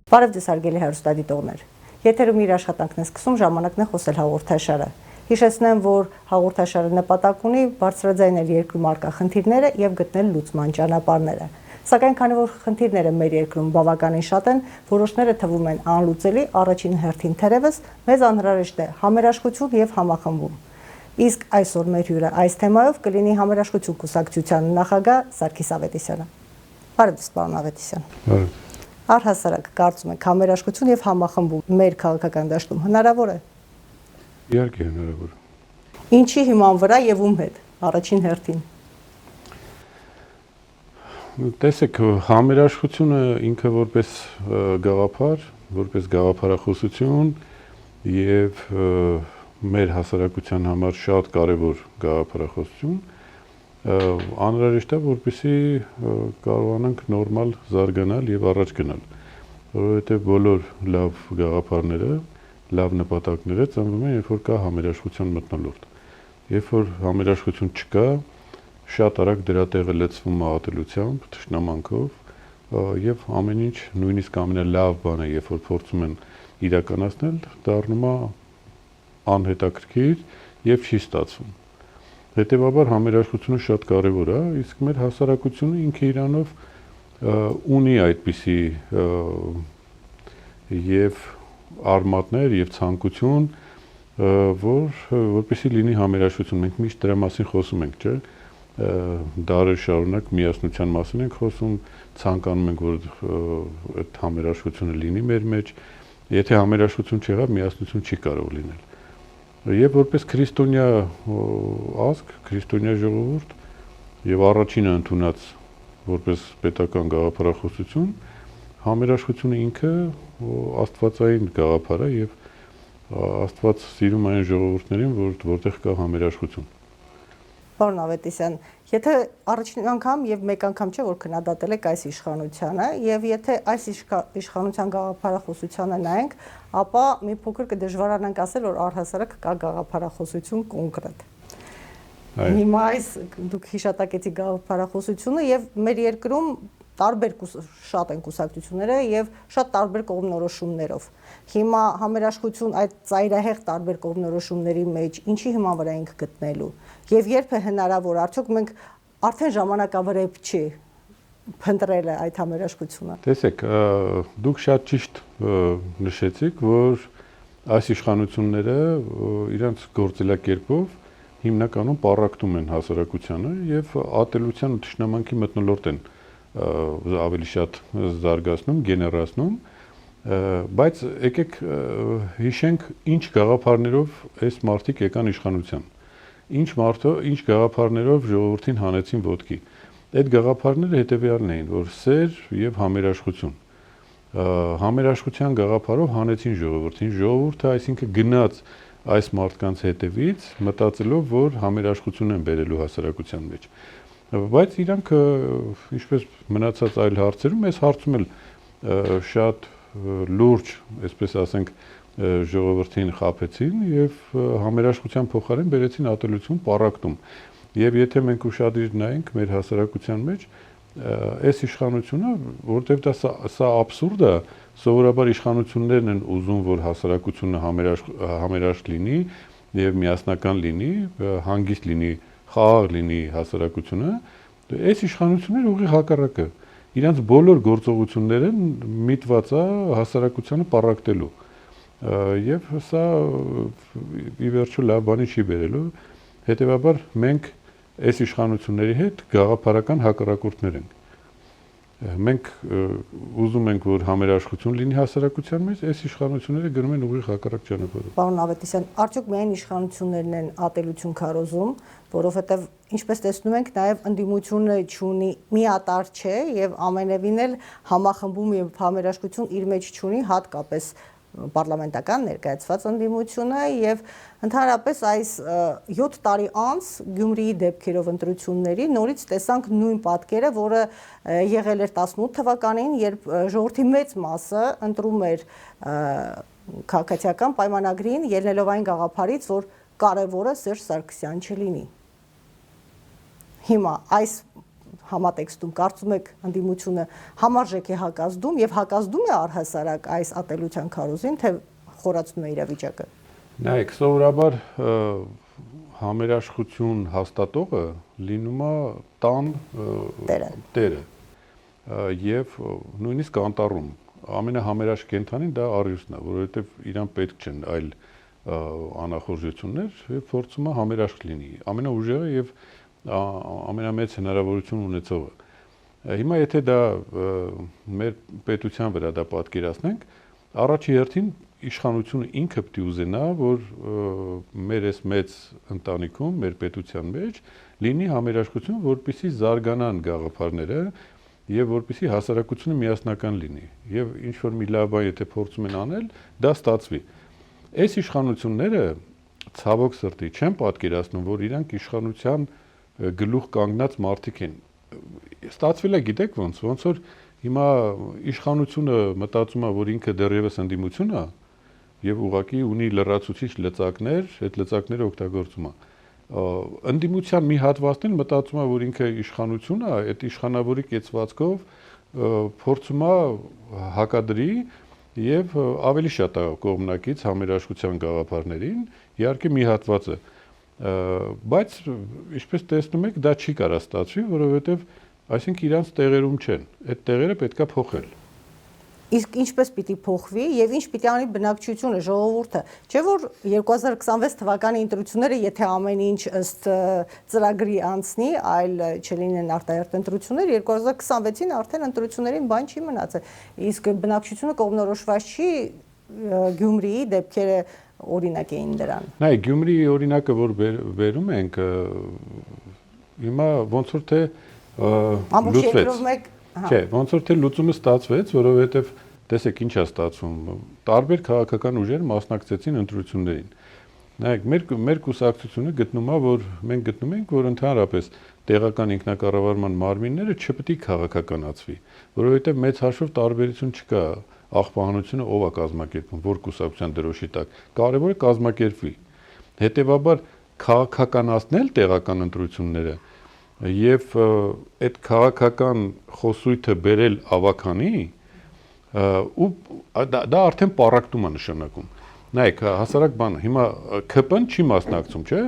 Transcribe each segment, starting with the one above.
Բարև ձեզ հարգելի հեռուստադիտողներ։ Եթերում իր աշխատանքն է սկսում ժամանակն է խոսել հաղորդաշարը։ Հիշեցնեմ, որ հաղորդաշարը նպատակ ունի բարձրաձայնել երկրում առկա խնդիրները եւ գտնել լուծման ճանապարհները։ Սակայն քանի որ խնդիրները մեր երկրում բավականին շատ են, որոշները թվում են անլուծելի, առաջին հերթին թերևս մեզ անհրաժեշտ է համերաշխություն եւ համախմբում։ Իսկ այսօր մեր հյուրը այս թեմայով կլինի Համերաշխություն կուսակցության նախագահ Սարգիս Ավետիսյանը։ Բարև ձեզ, պարոն Ավետիսյան։ Բարև։ Առհասարակ կարծում եք համերաշխություն եւ համախմբում մեր քաղաքական դաշտում հնարավոր է։ Իհարկե հնարավոր է։ Ինչի հիման վրա եւ ում հետ առաջին հերթին։ Տեսեք, համերաշխությունը ինքը որպես գաղափար, որպես գաղափարախոսություն եւ մեր հասարակության համար շատ կարեւոր գաղափարախոսություն անհրաժեշտ է, որպեսզի կարողանանք նորմալ զարգանալ եւ առաջ գնալ, որովհետեւ բոլոր լավ գաղափարները, լավ նպատակները ծնվում են, երբ որ կա համերաշխության մթնոլորտ։ Երբ որ համերաշխություն չկա, շատ արագ դրա տեղը լցվում աղատելությամբ, թշնամանքով եւ ամեն ինչ, նույնիսկ ամենալավ բանը, երբ որ փորձում են իրականացնել, դառնում է անհետաքրքիր եւ չի ստացվում։ Հետևաբար համերաշխությունը շատ կարևոր է, իսկ մեր հասարակությունը ինքը իրանով ունի այդպիսի եւ արմատներ եւ ցանկություն, որպեսզի լինի համերաշխություն։ Մենք միշտ դրա մասին խոսում ենք, չէ՞։ Դարեր շարունակ միասնության մասին ենք խոսում, ցանկանում ենք, որ այդ համերաշխությունը լինի մեր մեջ։ Եթե համերաշխություն չեղավ, միասնություն չի կարող լինել։ Եվ որպես քրիստոնյա ազգ, քրիստոնյա ժողովուրդ եւ առաջինը ընդունած որպես պետական գաղափարախոսություն, համերաշխությունը ինքը աստվածային գաղափար է եւ Աստված սիրում այն ժողովուրդներին, որտեղ կա համերաշխություն։ Պարոն Ավետիսյան, եթե առաջին անգամ եւ մեկ անգամ չէ, որ քննադատել եք այս իշխանությանը, եւ եթե այս իշխանության գաղափարախոսությանը նայենք, ապա մի փոքր կդժվարանանք ասել, որ առհասարակ կա գաղափարախոսություն կոնկրետ։ Հիմա այս դուք հիշատակեցիք գաղափարախոսությունը եւ մեր երկրում տարբեր շատ են կուսակցությունները եւ շատ տարբեր կողմնորոշումներով։ Հիմա համերաշխություն այդ ծայրահեղ տարբեր կողմնորոշումների մեջ ինչի հիման վրա ենք գտնելու եւ երբ է հնարավոր, արդյոք մենք արդեն ժամանակավրեպ չի փնտրել այդ համերաշխությունը։ Տեսեք, դուք շատ ճիշտ նշեցիք, որ այս իշխանությունները իրենց գործելակերպով հիմնականում պառակտում են հասարակությանը եւ ատելության ու թշնամանքի մթնոլորտ են ավելի շատ զարգացնում, գեներացնում, բայց եկեք հիշենք ինչ գաղափարներով այս մարդիկ եկան իշխանության։ Ինչ գաղափարներով ժողովրդին հանեցին ոտքի։ Այդ գաղափարները հետեւյալն էին, որ սեր եւ համերաշխություն։ Համերաշխության գաղափարով հանեցին ժողովրդին։ Ժողովուրդը այսինքն գնաց այս մարդկանց հետևից, մտածելով, որ համերաշխություն են բերելու հասարակության մեջ։ Բայց իրանք ինչպես մնացած այլ հարցերում, այս հարցում էլ շատ լուրջ, այսպես ասենք, ժողովրդին խաբեցին եւ համերաշխության փոխարեն բերեցին ատելություն, պառակտում։ Եվ եթե մենք ուշադիր նայենք մեր հասարակության մեջ, այս իշխանությունը, որտեղ դա սա աբսուրդ է, սովորաբար իշխանություններն են ուզում, որ հասարակությունը համերաշխ լինի եւ միասնական լինի, հանգիստ լինի, խաղաղ լինի հասարակությունը, այս իշխանությունները ուղիղ հակառակը։ Իրանց բոլոր գործողությունները միտված է հասարակությանը պառակտելու։ Եվ սա ի վերջո լավ բանի չի բերելու։ Հետևաբար մենք այս իշխանությունների հետ գաղափարական հակառակորդներ ենք։ Մենք ուզում ենք, որ համերաշխություն լինի հասարակության մեջ, այս իշխանությունները գնում են ուղիղ հակառակ ճանապարհով։ Պարոն Ավետիսյան, արդյոք միայն իշխանություններն են ատելություն քարոզում, որովհետև ինչպես տեսնում ենք, նաև ընդդիմությունը չունի միատար չէ եւ ամենևին էլ համախմբում եւ համերաշխություն իր մեջ չունի, հատկապես պարլամենտական ներկայացված ընդդիմությունը եւ ընդհանրապես այս 7 տարի անց Գյումրիի դեպքերով ընտրությունների նորից տեսանք նույն պատկերը, որը եղել էր 18 թվականին, երբ ժողովրդի մեծ մասը ընտրում էր քաղաքացիական պայմանագրին, ելնելով այն գաղափարից, որ կարևորը Սերժ Սարգսյան չլինի։ Հիմա այս համատեքստում կարծում եք ընդդիմությունը համարժեք է հակազդում եւ հակազդում է առհասարակ այս ատելության քարոզին, թե խորացնում է իրավիճակը։ Նայեք, սովորաբար համերաշխություն հաստատողը լինում է տան տերը եւ նույնիսկ անտառում ամենահամերաշխ կենդանին դա առյուծն է, որովհետեւ իրան պետք չեն այլ անախորժություններ եւ փորձում է համերաշխ լինի, ամենաուժեղը եւ ամենամեծ հնարավորություն ունեցողը։ Հիմա եթե դա մեր պետության վրա դա պատկերացնենք, առաջի հերթին իշխանությունը ինքը պետք է ուզենա, որ մեր այս մեծ ընտանիքում, մեր պետության մեջ լինի համերաշխություն, որպեսզի զարգանան գաղափարները եւ որպեսզի հասարակությունը միասնական լինի։ Եվ ինչ որ մի լավ բան եթե փորձում են անել, դա ստացվի։ Այս իշխանությունները ցավոք սրտի չեն պատկերացնում, որ իրանք իշխանության գլուխ կանգնած մարդիկ են։ Ստացվել է, գիտեք ոնց որ հիմա իշխանությունը մտածում է, որ ինքը դեռևս ընդդիմություն է եւ ուղղակի ունի լրացուցիչ լծակներ, այդ լծակները օգտագործում է։ Ընդդիմության մի հատվածն էլ մտածում է, որ ինքը իշխանություն է, այդ իշխանավորի կեցվածքով փորձում է հակադրի եւ ավելի շատ է կողմնակից համերաշխության գաղափարներին, իհարկե մի հատվածը, բայց ինչպես տեսնում եք, դա չի կարա ստացվի, որովհետեւ այսինքն իրանց տեղերում չեն, այդ տեղերը պետքա փոխել։ Իսկ ինչպես պիտի փոխվի եւ ինչ պիտի անի բնակչությունը, ժողովուրդը, չէ՞ որ 2026 թվականի ընտրությունները, եթե ամեն ինչ ըստ ծրագրի անցնի, այլ չլինեն արտահերթ ընտրություններ, 2026-ին արդեն ընտրություններին բան չի մնացել։ Իսկ բնակչությունը կողմնորոշված չի, Գյումրիի դեպքերը օրինակ էին դրան։ Նայ, Գյումրիի օրինակը, որ վերում ենք, հիմա ոնց որ թե լուծվեց։ Չէ, ոնց որ թե լուծումը ստացվեց, որովհետև տեսեք ինչ է ստացվում։ Տարբեր քաղաքական ուժեր մասնակցեցին ընտրություններին։ Նայեք, մեր կուսակցությունը գտնում է, որ մենք գտնում ենք, որ ընդհանրապես տեղական ինքնակառավարման մարմինները չպետք է քաղաքականացվի, որովհետև մեծ հաշվով տարբերություն չկա աղբահանությունը ով է կազմակերպում, որ կուսակցության դրոշի տակ։ Կարևորը կազմակերպվի։ Հետևաբար քաղաքականացնել տեղական ընտրությունները եւ այդ քաղաքական խոսույթը բերել ավականի ու դա արդեն պարակտում է նշանակում։ Նայեք, հասարակ բանը, հիմա ԿՊ-ն չի մասնակցում, չէ՞,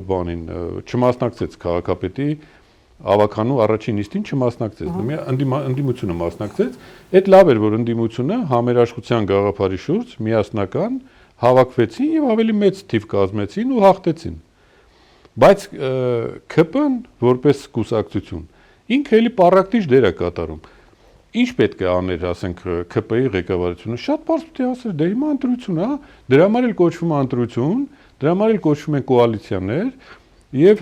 բանին, չմասնակցեց քաղաքապետի ավականու առաջին նիստին չմասնակցեց, ընդդիմությունը մասնակցեց, այդ լավ էր, որ ընդդիմությունը համերաշխության գաղափարի շուրջ միասնական հավաքվեցին եւ ավելի մեծ թիվ կազմեցին ու հաղթեցին։ Բայց ԿՊ-ն որպես կուսակցություն ինքը էլի պարակտիչ դեր է կատարում։ Ինչ պետք է աներ, ասենք ԿՊ-ի ղեկավարությունը, շատ բարձր պետք է ասեր, դե հիմա ընտրություն է, դրա համար էլ կոչվում է ընտրություն, դրա համար էլ կոչվում են կոալիցիաներ եւ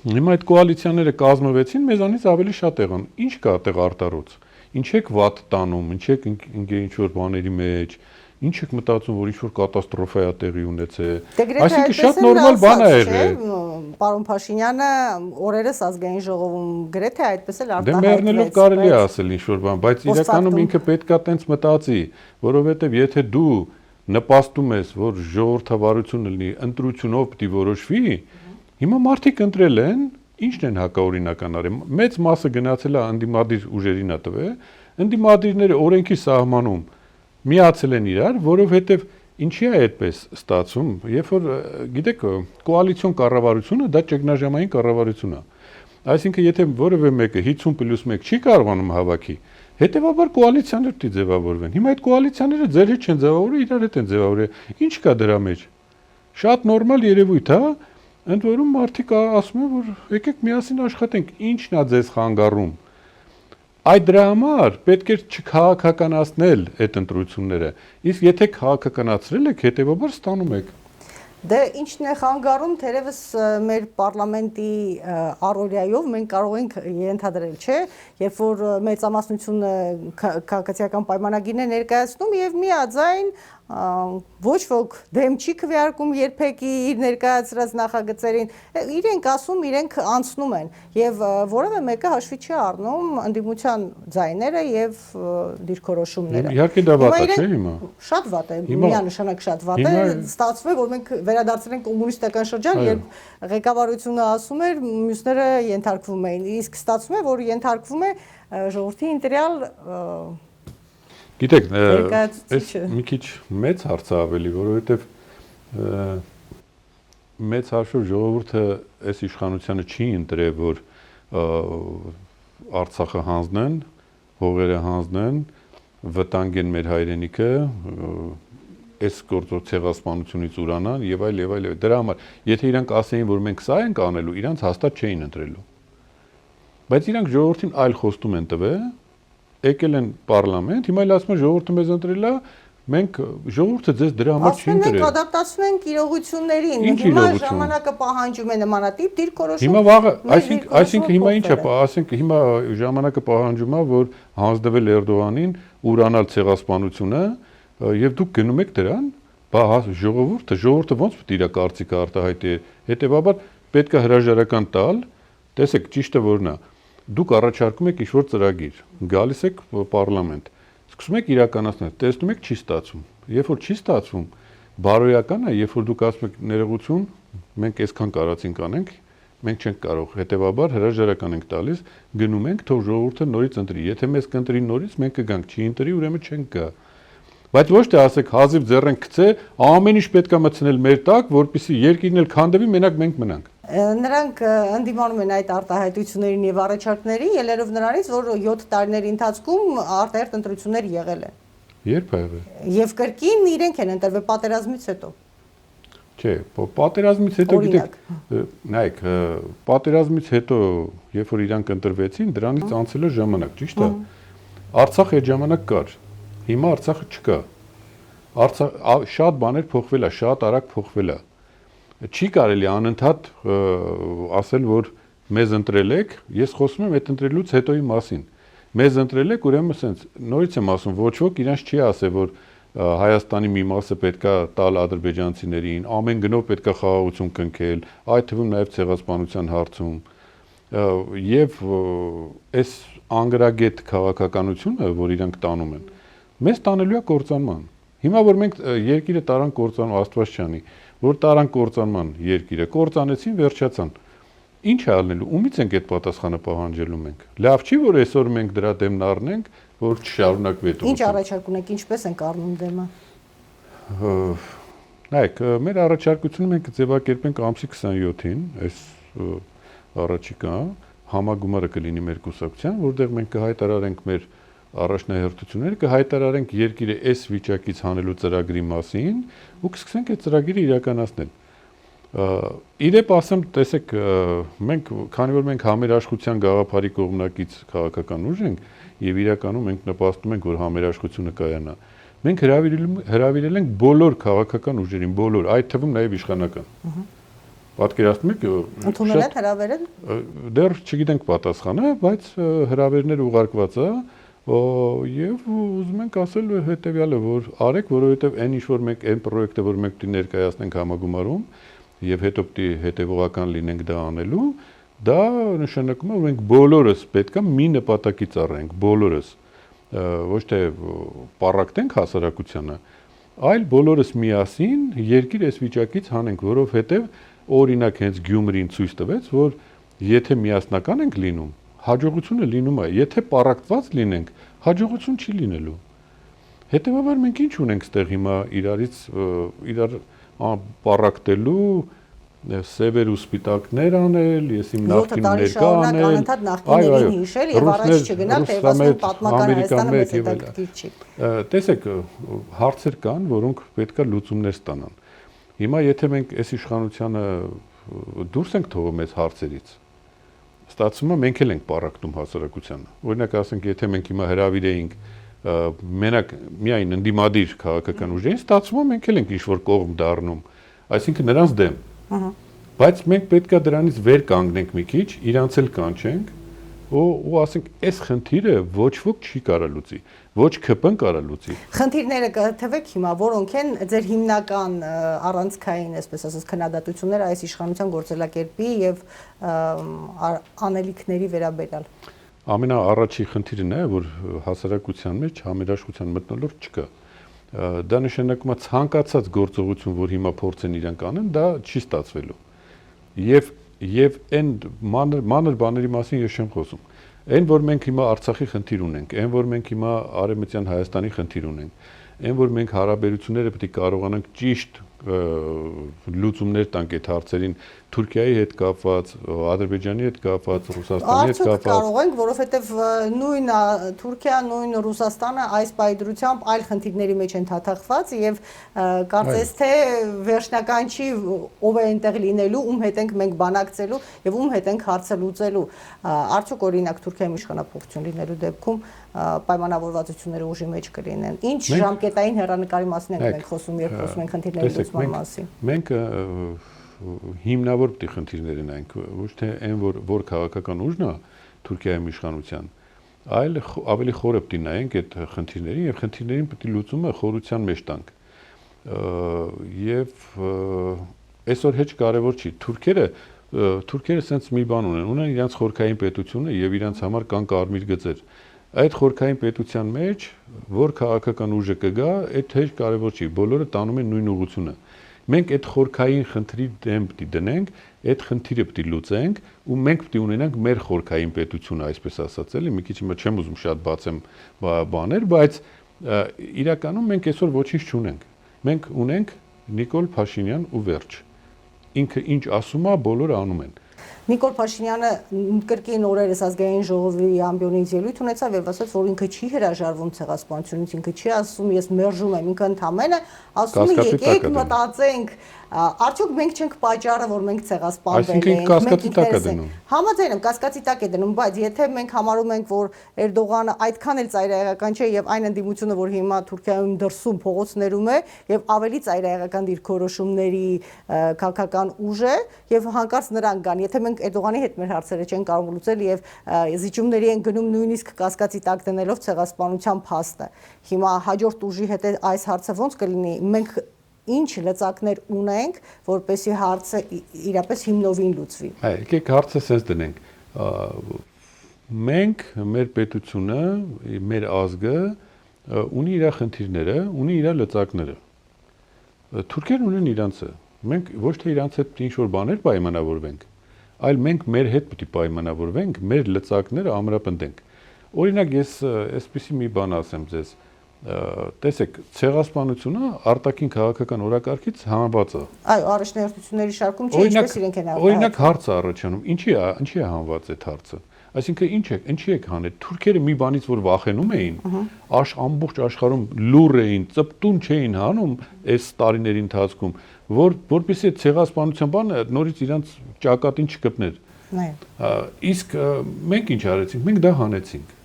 հիմա այդ կոալիցիաները կազմվեցին, մեզանից ավելի շատ եղան։ Ինչ կա այդտեղ արտարոց։ Ինչ եք վատ տանում, ինչ եք ինչ որ բաների մեջ, ինչ եք մտածում, որ ինչ-որ կատաստրոֆա է տեղի ունեցել։ Այսինքն շատ նորմալ բան է եղել։ Պարոն Փաշինյանը օրերս ազգային ժողովում գրեթե այդպես էլ արտահայտվեց։ Դե մեռնելով կարելի է ասել ինչ-որ բան, բայց իրականում ինքը պետքա տենց մտածի, որովհետև եթե դու նպաստում ես, որ ժողովրդավարությունը լինի, ընտրությունով պիտի որոշվի, հիմա մարդիկ ընտրել են, ինչն են հակաօրինական արել։ Մեծ մասը գնացել է ընդդիմադիր ուժերին ա տվել, ընդդիմադիրները օրենքի սահմանում միացել են իրար, որովհետև ինչի է այդպես ստացվում, երբ որ գիտեք, կոալիցիոն կառավարությունը դա ճգնաժամային կառավարություն է։ Այսինքն եթե որևէ մեկը 50+1 չի կարողանում հավաքի, հետեւաբար կոալիցիաներ պիտի ձևավորվեն։ Հիմա այդ կոալիցիաները ձեր հետ չեն ձևավորել, իրար հետ են ձևավորել։ Ինչ կա դրա մեջ։ Շատ նորմալ երևույթ է, ընդ որում մարդիկ ասում են, որ եկեք միասին աշխատենք, ինչն է ձեզ խանգարում։ Այդ դրա համար պետք է չքաղաքականացնել այդ ընտրությունները, իսկ եթե քաղաքականացրել եք, հետեւաբար ստանում եք։ Դե ինչն է խանգարում, թերևս մեր պարլամենտի առօրյայով մենք կարող ենք ենթադրել, չէ, երբ որ մեծամասնությունը քաղաքացիական պայմանագիրն է ներկայացնում եւ միաձայն ոչ ոք դեմ չի քվեարկում երբեք իր ներկայացրած նախագծերին, իրենք ասում, իրենք անցնում են եւ որևէ մեկը հաշվի չի առնում ընդդիմության ձայները եւ դիրքորոշումները։ Իհարկե դա վատ է, չէ՞ հիմա։ Շատ վատ է, միանշանակ շատ վատ է, ստացվում է, որ մենք վերադարձել ենք կոմունիստական շրջան, երբ ղեկավարությունը ասում էր, մյուսները ենթարկվում էին, իսկ ստացվում է, որ ենթարկվում է ժողովրդի ինտերիալ Գիտեք, այս մի քիչ մեծ հարց է ավելի, որովհետև մեծ հարցով ժողովուրդը այս իշխանությանը չի ընտրել, որ Արցախը հանձնեն, հողերը հանձնեն, վտանգեն մեր հայրենիքը, այս գործով ցեղասպանությունից ուրանան եւ այլ եւ այլ։ Դրա համար, եթե իրանք ասեին, որ մենք սա ենք անելու, իրանք հաստատ չէին ընտրելու։ Բայց իրանք ժողովրդին այլ խոստում են տվել, եկել են պարլամենտ, հիմա էլ ասում են ժողովուրդը մեզ ընտրել է, մենք ժողովուրդը ձեզ դրա համար չի ընտրել։ Ասում ենք ադապտացվում ենք իրողություններին, հիմա ժամանակը պահանջում է նմանատիպ դիրքորոշում։ Հիմա վաղը, այսինքն հիմա ինչ է, ասենք հիմա ժամանակը պահանջում է, որ հանձնվել Էրդողանին ուրանալ ցեղասպանությունը, եւ դուք գնում եք դրան, բա ժողովուրդը ո՞նց պետք է իր կարծիքը արտահայտի։ Հետեւաբար պետք է հրաժարական տալ, տեսեք, ճիշտը որն է։ Դուք առաջարկում եք ինչ-որ ծրագիր, գալիս եք պարլամենտ, սկսում եք իրականացնել, տեսնում եք չի ստացվում։ Երբ որ չի ստացվում, բարոյական է, երբ որ դուք ասում եք ներողություն, մենք այսքան կարածինք անենք, մենք չենք կարող, հետեւաբար հրաժարական ենք տալիս, գնում ենք, թող ժողովուրդը նորից ընտրի։ Եթե մեզ կընտրի նորից, մենք կգանք, չի ընտրի, ուրեմն չենք գա։ Բայց ոչ թե ասեք հազիվ ձեռենք գցե, ամեն ինչ պետք է մտցնել մեր տակ, որպեսզի երկիրն էլ քանդվի, մենակ մենք մնանք։ Նրանք ընդդիմանում են այդ արտահայտություններին եւ առաջարկներին, ելերով նրանից, որ 7 տարիների ընթացքում արտահերտ ընտրություններ եղել են։ Երբ ա եղել։ Եվ կրկին իրենք են ընտրվել պատերազմից հետո։ Չէ, պատերազմից հետո գիտեք, նայեք, պատերազմից հետո, երբ որ իրանք ընտրվեցին, դրանից անցել է ժամանակ, ճիշտ է։ Արցախը այդ ժամանակ կար։ Հիմա Արցախը չկա։ Շատ բաներ փոխվել է, շատ արագ փոխվել է։ Չի կարելի անընդհատ ասել, որ մեզ ընտրել եք, ես խոսում եմ այդ ընտրելուց հետոյի մասին։ Մեզ ընտրել եք, ուրեմն ասենց, նորից եմ ասում, ոչ ոք իրանց չի ասել, որ Հայաստանի մի մասը պետքա տալ ադրբեջանցիներին, ամեն գնով պետքա խաղաղություն կնքել, այդ թվում նաև ցեղասպանության հարցում։ Եվ այս անգրագետ քաղաքականությունը, որ իրանք տանում են, մեզ տանելու է կործանման։ Հիմա որ մենք երկիրը տարան կործանման, Աստված չանի, որ տարան կործանման երկիրը, կործանեցին, վերջացան։ Ինչ է ալնելու, ումից ենք այդ պատասխանը պահանջելու մենք։ Լավ չի, որ այսօր մենք դրա դեմն առնենք, որ չշարունակվի այդ ուղղությամբ։ Ինչ առաջարկ ունեք, ինչպես ենք առնում դեմը։ Նայեք, մեր առաջարկությունը մենք ձևակերպենք ամսի 27-ին, այս առաջիկա համագումարը կլինի մեր կուսակցության, որտեղ մենք կհայտարարենք մեր առաջնահերթությունները, կհայտարարենք երկիրը այս վիճակից հանելու ծրագրի մասին ու կսկսենք այդ ծրագիրը իրականացնել։ Իրեպ ասեմ, տեսեք, մենք, քանի որ մենք համերաշխության գաղափարի կողմնակից քաղաքական ուժ ենք եւ իրականում մենք նպաստում ենք, որ համերաշխությունը կայանա, մենք հրավիրել ենք բոլոր քաղաքական ուժերին, բոլոր, այդ թվում նաեւ իշխանական։ Պատկերացնում եք, ընդունել են հրավերել։ Դեռ չգիտենք պատասխանը, բայց հրավերներ ուղարկված է եւ ուզում ենք ասել հետեւյալը, որ արեք, որովհետեւ այն ինչ որ մենք այն պրոյեկտը, որ մենք պետք է ներկայացնենք համագումարում եւ հետո պետք է հետեւողական լինենք դա անելու, դա նշանակում է, որ մենք բոլորս պետքա մի նպատակի ծառայենք, բոլորս ոչ թե պառակտենք հասարակությանը, այլ բոլորս միասին երկիր այս վիճակից հանենք, որովհետեւ օրինակ հենց Գյումրին ցույց տվեց, որ եթե միասնական ենք լինում, հաջողությունը լինում է, եթե պառակտված լինենք, հաջողություն չի լինելու։ Հետևաբար մենք ինչ ունենք ստեղ հիմա իրար պառակտելու, սևեր ու սպիտակներ անել, ես իմ նախկին ներկա անել, անընդհատ նախկիներին հիշել եւ առաջ չգնալ, թե ասեն պատմական Հայաստանը մեծ հետաքրքիր չի։ Տեսեք, հարցեր կան, որոնք պետքա լուծումներ ստանան։ Հիմա եթե մենք այս իշխանությանը դուրս ենք թողում այս հարցերից, ստացվում է մենք էլ ենք պառակտում հասարակությանը։ Օրինակ ասենք, եթե մենք հիմա հրավիրեինք մենակ միայն ընդդիմադիր քաղաքական ուժերին, ստացվում է մենք էլ ենք ինչ-որ կողմ դառնում, այսինքն նրանց դեմ։ Բայց մենք պետքա դրանից վեր կանգնենք մի քիչ, իրանց էլ կանչենք ու ասենք այս խնդիրը ոչ ոք չի կարող լուծի, ոչ ԿՊ-ն կարող լուծի։ Խնդիրները կհետևեք հիմա, որոնք են ձեր հիմնական առանցքային, այսպես ասած, քննադատությունները այս իշխանության գործելակերպի եւ անելիքների վերաբերյալ։ Ամենաառաջի խնդիրն է, որ հասարակության մեջ համերաշխության մթնոլորտ չկա։ Դա նշանակում է ցանկացած գործողություն, որ հիմա փորձեն իրանք անեն, դա չի ստացվելու։ Եվ այն մանր բաների մասին ես չեմ խոսում։ Այն որ մենք հիմա Արցախի խնդիր ունենք, այն որ մենք հիմա Արևմտյան Հայաստանի խնդիր ունենք, այն որ մենք հարաբերությունները պետք է կարողանանք ճիշտ լուծումներ տանք այդ հարցերին Թուրքիայի հետ կապված, Ադրբեջանի հետ կապված, Ռուսաստանի հետ կապված։ Կարող ենք, որովհետև նույն Թուրքիան, նույն Ռուսաստանը այս պայդրությամբ այլ խնդիրների մեջ են թաթախված եւ կարծես թե վերջնական չի ով է այնտեղ լինելու, ում հետ ենք մենք բանակցելու եւ ում հետ ենք հարցը լուծելու։ Արդյոք օրինակ Թուրքիայում իշխանապողություն լինելու դեպքում պայմանավորվածությունները ուժի մեջ կլինեն։ Ինչ ժամկետային հեռանկարի մասին ենք մենք խոսում, երբ խոսում ենք խնդիրների լուծման մասին։ Մենք հիմնավոր պիտի խնդիրներ ունենք, ոչ թե այն որ քաղաքական ուժն է Թուրքիայում իշխանության, այլ ավելի խորը պիտի նայենք այդ խնդիրներին եւ խնդիրներին պիտի լուծումը խորության մեջ տանք։ Եվ այսօր հեչ կարևոր չի։ Թուրքերը sense մի բան ունեն իրենց խորքային պետությունը եւ իրենց համար կան կարմիր գծեր։ Այդ խորքային պետության մեջ որ քաղաքական ուժը կգա, այդ հեչ կարևոր չի, բոլորը տանում են նույն ուղղությունը։ Մենք այդ խորքային խնդրի դեմ պիտի դնենք, այդ խնդիրը պիտի լուծենք ու մենք պիտի ունենանք մեր խորքային պետությունը, այսպես ասած, էլի, մի քիչ հիմա չեմ ուզում շատ բացեմ բաներ, բայց իրականում մենք այսօր ոչինչ չունենք։ Մենք ունենք Նիկոլ Փաշինյան ու վերջ։ Ինքը ինչ ասում է, բոլորը անում են։ Նիկոլ Փաշինյանը կրկին օրերս ազգային ժողովի ամբիոնից ելույթ ունեցավ եւ ասաց, որ ինքը չի հրաժարվում ցեղասպանությունից, ինքը չի ասում ես մերժում եմ, ինքը ընդամենը ասում է եկեք մտածենք, արդյոք մենք չենք պատճառը, որ մենք ցեղասպանվել ենք, մենք ինքներս ենք։ Համաձայն եմ, կասկածի տակ է դնում, բայց եթե մենք համարում ենք, որ Էրդողանը այդքան էլ ծայրահեղական չէ եւ այն ընդդիմությունը, որ հիմա Թուրքիայում դրսում փողոցներում է եւ ավելի ծայրահեղական դիրքորոշումների քաղաքական ուժ է եւ հանկարծ նրանք կան, եթե մենք Էրդողանի հետ մեր հարցերը չեն կարող լուծել եւ զիջումների են գնում նույնիսկ կասկածի տակ դնելով ցեղասպանության փաստը։ Հիմա հաջորդ ուժի հետ այս հարցը ոնց կլինի։ Մենք ինչ լծակներ ունենք, որպեսզի հարցը իրապես հիմնովին լուծվի։ Եկեք հարցը սենց դնենք։ Մենք մեր պետությունը, մեր ազգը ունի իր խնդիրները, ունի իր լծակները։ Թուրքերն ունեն իրանցը։ Մենք ոչ թե իրանց հետ ինչ որ բաներ պայմանավորվենք, այլ մենք մեր հետ պետք է պայմանավորվենք, մեր լծակները ամրապնդենք։ Օրինակ ես այսպեսի մի բան ասեմ ձեզ։ Տեսեք, ցեղասպանությունը արտաքին քաղաքական օրակարգից հանված է։ Այո, առաջնահերթությունների շարքում չէ, ինչպես իրենք են արտահայտում։ Օրինակ հարց է առաջանում, ինչի է հանված այդ հարցը։ Այսինքն ինչի եք հանել։ Թուրքերը մի բանից որ վախենում էին, ամբողջ աշխարհում լուր էին, ծպտուն չէին հանում այս տարիների ընթացքում, որպեսզի ցեղասպանության բանը նորից իրանց ճակատին չկպներ։ Իսկ մենք ինչ արեցինք, մենք դա հանեցինք։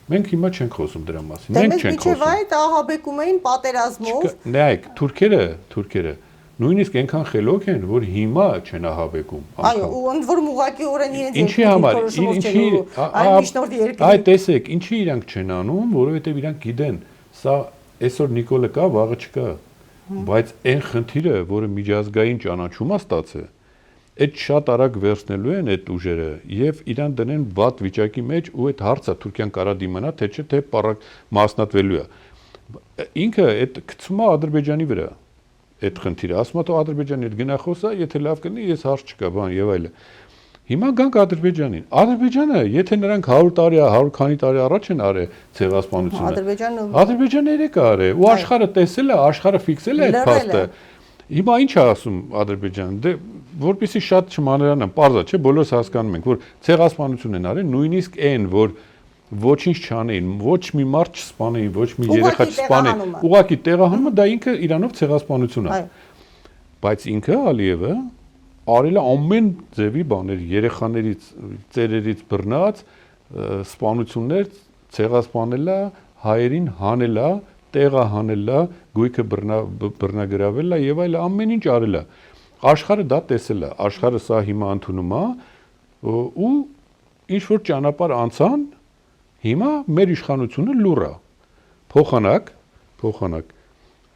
Մենք հիմա չենք խոսում դրա մասին։ Մենք չենք խոսում։ Դե այդ ահաբեկում էին պատերազմով։ Նայեք, թուրքերը նույնիսկ այնքան խելոք են, որ հիմա չեն ահաբեկում։ Այո, ու ընդ որում ուղղակիորեն իրենց ինչի համար, այ տեսեք, ինչի իրանք չեն անում, որովհետև իրանք գիտեն, սա այսօր Նիկոլը կա, վաղը չկա։ Բայց այն խնդիրը, որը միջազգային ճանաչում է ստացել, այդ շատ արագ վերցնելու են այդ ուժերը եւ իրան դնեն վատ վիճակի մեջ ու այդ հարցը Թուրքիան կարա դիմանա թե չէ թե մասնատվելու է ինքը այդ գցում է Ադրբեջանի վրա այդ խնդիրը ասում է թե Ադրբեջանի հետ գնա խոսա եթե լավ կլինի ես հարց չկա բան եւ այլն հիմա գանք Ադրբեջանին Ադրբեջանը եթե նրանք 100 տարի 100 քանի տարի առաջ են արել ցեղասպանությունը Ադրբեջանը երեք արել ու աշխարհը տեսել է աշխարհը ֆիքսել է այդ փաստը Հիմա ինչ է ասում Ադրբեջանը, դե որպեսզի շատ չմանրանան, պարզա չէ, բոլորս հասկանում ենք, որ ցեղասպանություն են արել, նույնիսկ այն, որ ոչինչ չանեին, ոչ մի մարդ չսպանեին, ոչ մի երեխա չսպանեին, ուղղակի տեղահանումը դա ինքը իրանով ցեղասպանություն է։ Բայց ինքը Ալիևը արել է ամեն ձևի բաներ, երեխաներից, ծերերից բռնած սպանություններ, ցեղասպանել է, հայերին հանել է տեղահանել է, գույքը բռնագրավել է եւ այլ ամեն ինչ արել է։ Աշխարհը դա տեսել է, աշխարհը սա հիմա ընդունում է ու ինչ որ ճանապարհ անցան, հիմա մեր իշխանությունը լուր է։ Փոխանակ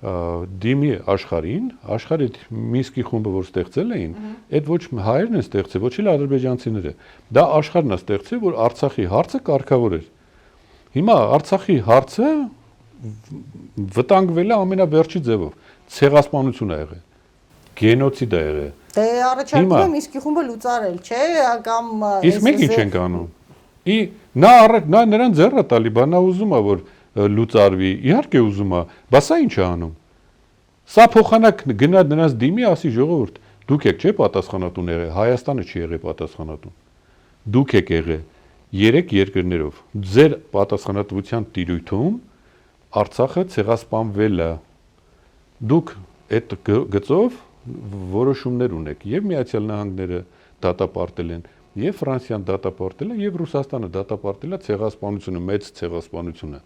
դիմի աշխարհին, աշխարհի Մինսկի խումբը որ ստեղծել էին, այդ ոչ հայերն են ստեղծել, ոչ էլ ադրբեջանցիները։ Դա աշխարհն է ստեղծել, որ Արցախի հարցը կարգավորեր։ Հիմա Արցախի հարցը վտանգվել է ամենավերջի ձևով։ Ցեղասպանություն է եղել։ Գենոցիդ է եղել։ Դե առաջարկում եմ Մինսկի խումբը լուծարել, չէ՞, կամ իսկ մենք ինչ ենք անում։ Նա նրան ձեռը տալի, բանա ուզում է որ լուծարվի, իհարկե ուզում է, բա սա ինչ է անում։ Սա փոխանակ գնա նրանց դիմի, ասի ժողովուրդ, դուք եք չէ պատասխանատուն եղել, Հայաստանը չի եղել պատասխանատուն։ Դուք եք եղել 3 երկրներով։ Ձեր պատասխանատվության տիրույթում Արցախը ցեղասպանվել է։ Դուք այդ գծով որոշումներ ունեք, եւ Միացյալ Նահանգները դատապարտել են, եւ Ֆրանսիան դատապարտել է, եւ Ռուսաստանը դատապարտել է ցեղասպանությունը, մեծ ցեղասպանությունը։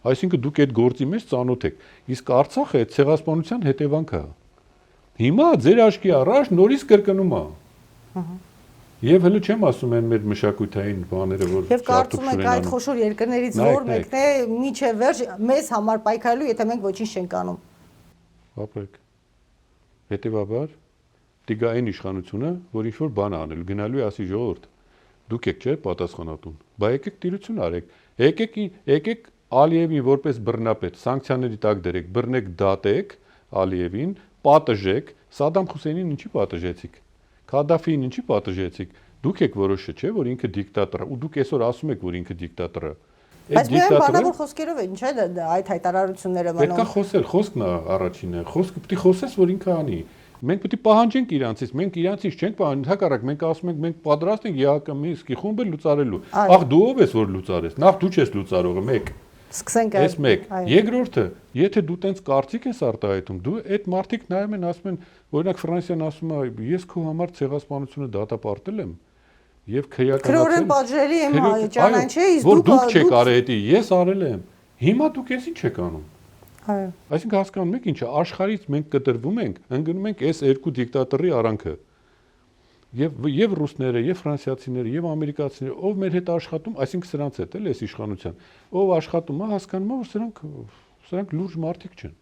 Այսինքն դուք այդ գործի մեջ ծանոթ եք։ Իսկ Արցախը այդ ցեղասպանության հետևանքը է։ Հիմա ձեր աչքի առաջ նորից կրկնում է։ Եվ հələ չեմ ասում են մեր մշակութային բաները, որ եւ կարծում եք այդ խոշոր երկրներից որ մեկն է միջև վերջ մեզ համար պայքարելու, եթե մենք ոչինչ չենք անում։ Ապրեք։ Հետևաբար տիգային իշխանությունը, որ ինչ որ բան անել, գնալու է ասի ժողովուրդ, դուք եք չէ պատասխանատուն, բա եկեք տիրություն արեք, եկեք Ալիևին որպես բռնապետ սանկցիաների տակ դրեք, բռնեք դատեք Ալիևին, պատժեք, Սադամ Հուսեյնին ինչի պատժեցիք, Քադաֆիին ինչի պատժեցիք, դուք եք որոշը չէ, որ ինքը դիկտատոր է, ու դուք այսօր ասում եք, որ ինքը դիկտատոր է։ Բայց միայն բանավոր խոսքերով են, չէ՞ այդ հայտարարությունները մնում։ Պետք է խոսել, խոսքն է առաջինը, խոսքը պետք է խոսես, որ ինքը անի։ Մենք պետք է պահանջենք իրանցից, մենք իրանցից չենք պահանջում, հակառակ մենք ասում ենք մենք պատրաստ ենք ԵԱԿ Մինսկի խումբը լուծարելու։ Ախ դու ով ես որ լուծարես։ Նախ դու չես լուծարողը, մեկ։ Սկսենք այս մեկ։ Երկրորդը, եթե դու տենց կարծիք ես արտահայտում, դու այդ մարդիկ նայում են ասում են, օրինակ Ֆրանսիան ասում է, ես քո համար ցեղասպանությունը դատապարտել եմ եւ քրեականացել։ Քրորեն պատժելի եմ ճանաչ չէ, իսկ դուք չեք արել դա, ես արել եմ։ Հիմա դուք ես ինչ եք անում։ Այո։ Այսինքն հասկանում եք ինչը, աշխարհից մենք կտրվում ենք, ընկնում ենք այս երկու դիկտատորի արանքը։ Եվ ռուսները, եւ ֆրանսիացիները, եւ ամերիկացիները, ով մեր հետ աշխատում, այսինքն սրանց հետ էլ էս իշխանության, ով աշխատում է, հասկանում է, որ սրանք լուրջ մարդիկ չեն։